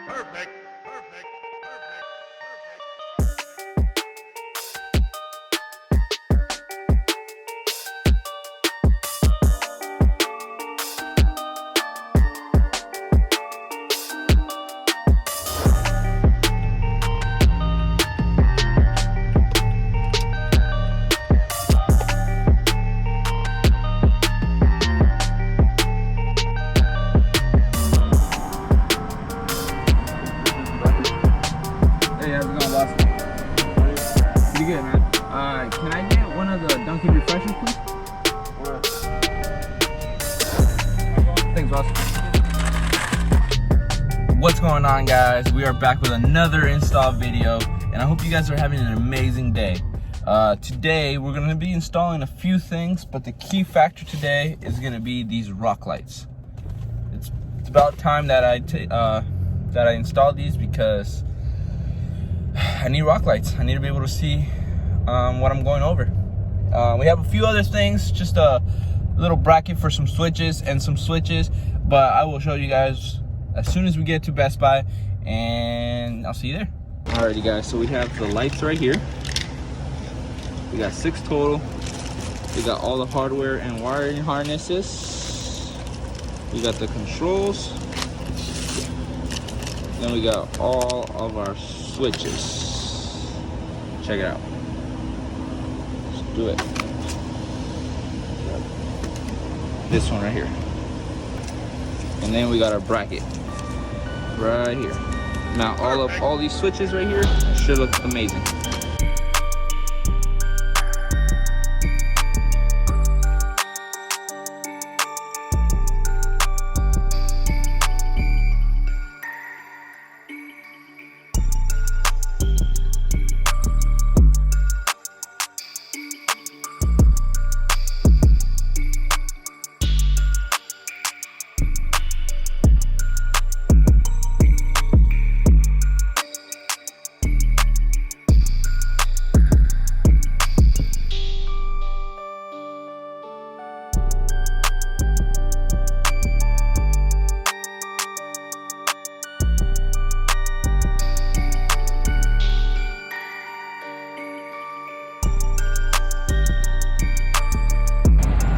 Perfect, perfect, perfect. Hey, how's it going, boss? Pretty good, man. Can I get one of the Dunkin' refreshers, please? Thanks, boss. What's going on, guys? We are back with another install video, and I hope you guys are having an amazing day. Today, we're going to be installing a few things, but the key factor today is going to be these rock lights. It's about time that I install these because I need rock lights. I need to be able to see what I'm going over. We have a few other things, just a little bracket for some switches and some switches, but I will show you guys as soon as we get to Best Buy, and I'll see you there. Alrighty, guys, so we have the lights right here. We got 6 total. We got all the hardware and wiring harnesses. We got the controls. Then we got all of our switches. Check it out. Let's do it. This one right here. And then we got our bracket right here. Now all these switches right here should look amazing.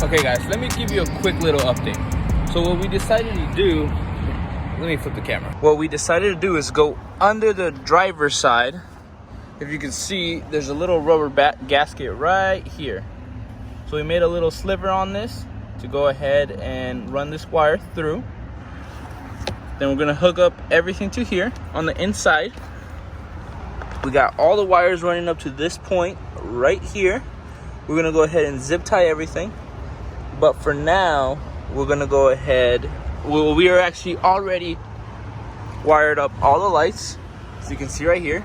Okay, guys, let me give you a quick little update. So what we decided to do, let me flip the camera. What we decided to do is go under the driver's side. If you can see, there's a little rubber gasket right here. So we made a little sliver on this to go ahead and run this wire through. Then we're gonna hook up everything to here on the inside. We got all the wires running up to this point right here. We're gonna go ahead and zip tie everything. But for now, we're gonna go ahead. We are actually already wired up all the lights, as you can see right here.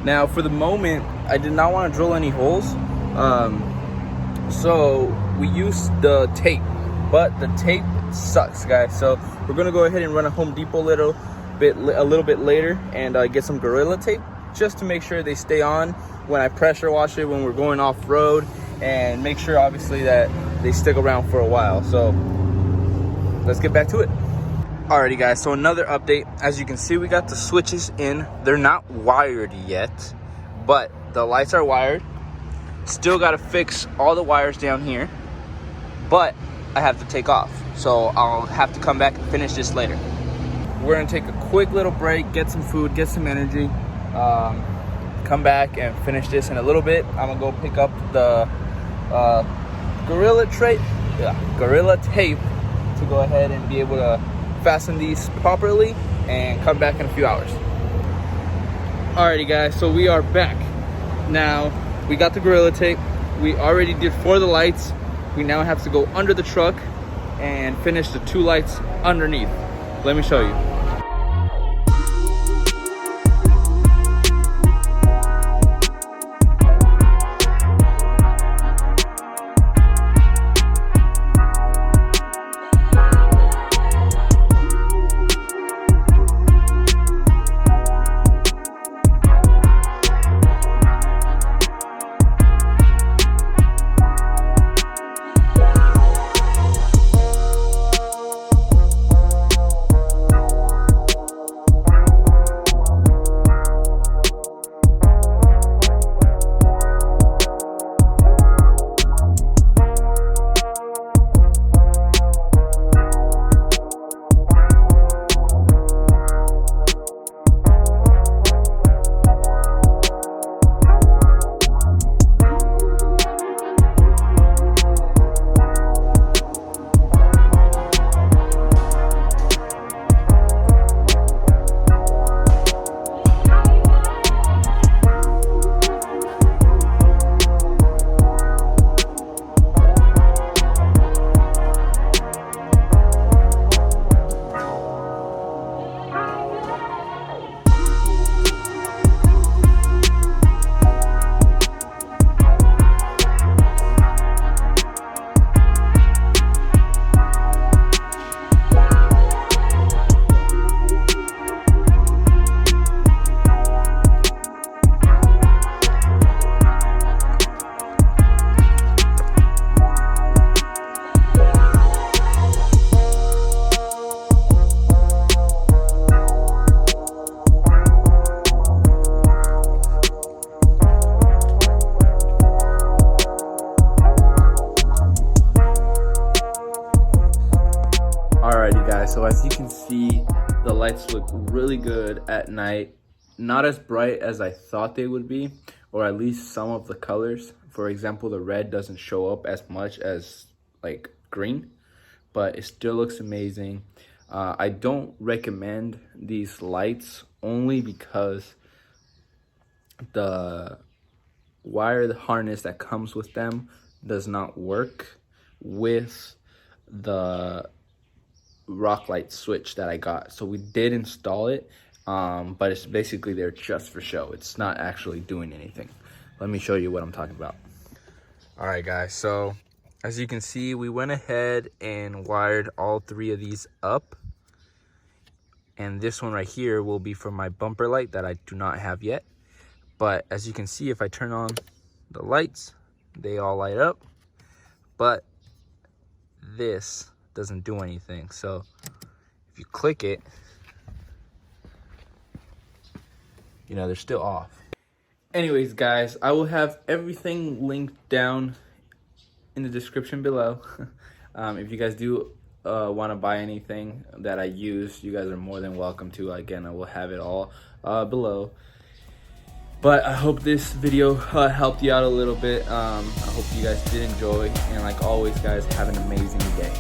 Now, for the moment, I did not want to drill any holes, so we used the tape. But the tape sucks, guys. So we're gonna go ahead and run a Home Depot a little bit later and get some Gorilla Tape just to make sure they stay on when I pressure wash it when we're going off road, and make sure obviously that they stick around for a while. So let's get back to it. Alrighty, guys, so another update. As you can see, we got the switches in. They're not wired yet, but the lights are wired. Still got to fix all the wires down here, but I have to take off, so I'll have to come back and finish this later. We're gonna take a quick little break, get some food, get some energy, come back and finish this in a little bit. I'm gonna go pick up the Gorilla Tape to go ahead and be able to fasten these properly and come back in a few hours. Alrighty, guys, so we are back. Now, we got the Gorilla Tape. We already did 4 of the lights. We now have to go under the truck and finish the 2 lights underneath. Let me show you. So as you can see, the lights look really good at night. Not as bright as I thought they would be, or at least some of the colors. For example, the red doesn't show up as much as like green, but it still looks amazing. I don't recommend these lights only because the wire harness that comes with them does not work with the rock light switch that I got. So we did install it, but it's basically there just for show. It's not actually doing anything. Let me show you what I'm talking about. All right, guys, so as you can see, we went ahead and wired all 3 of these up. And this one right here will be for my bumper light that I do not have yet. But as you can see, if I turn on the lights, they all light up. But this doesn't do anything. So if you click it, you know, they're still off. Anyways, guys, I will have everything linked down in the description below. If you guys do want to buy anything that I use, you guys are more than welcome to. Again, I will have it all below. But I hope this video helped you out a little bit. I hope you guys did enjoy, and like always, guys, have an amazing day.